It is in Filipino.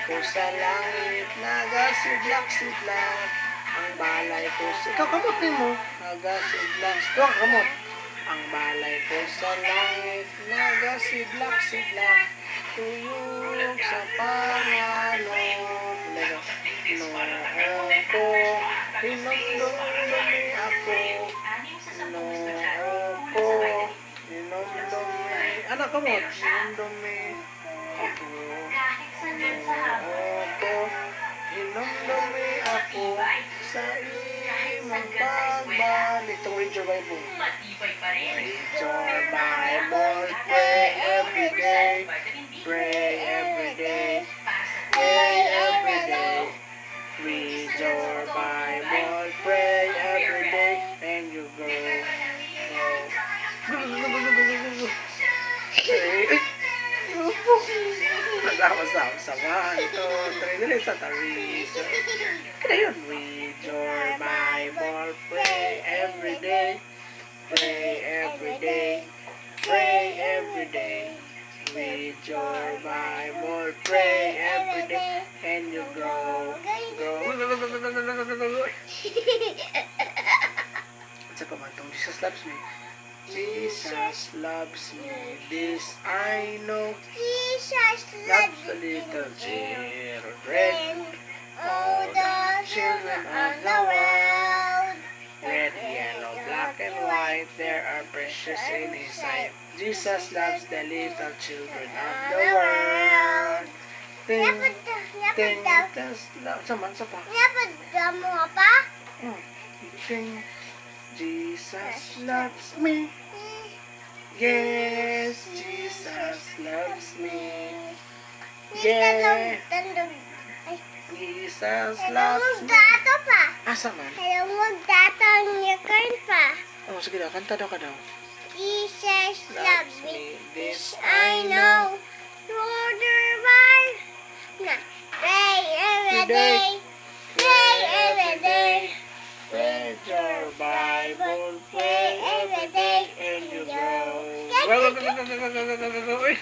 ko sa langit, nagasidlak-sidlak. Ang balay ko sa... Ikaw, kamutin mo. Nagasidlak. Ikaw, kamot. Ang balay ko sa langit, nagasidlak-sidlak. Tuyok sa pangalon. Noon ko, hinumdumi ako. Noon ko, hinumdumi. Anak, kamot. Hinumdumi ako. Noon ko, hinumdumi ako sa imong pagbalik. Itong read your Bible. Read your Bible, pray every day. Pray every day. Pray every day. Read your Bible, pray every day, and you go. Sama-sama ito. Trinili sa Tarisa. Kaya yun. Read your Bible, pray every day. Pray every day. Pray every day. Read your Bible, pray every day, and you grow. Sa pamantong Jesus loves me. Jesus loves me. This I know. Jesus Loves the little children. all the children of the world. Red, yellow, black, and white, there are precious in His sight. Jesus loves the little children of the world. Ting, ting, sama pa. Napad mo pa? Ting, Jesus loves me. Yes, Jesus loves me. Yeah, Jesus loves me. Dato pa. Asa man? Ayaw mo dato ang yakan pa. Oh, sige daw, kanta daw ka daw. Jesus loves me. This I know. Lord, why? Na. Pray every day. Pray every day. Read your Bible, pray every day, and you grow. Get it. Uy!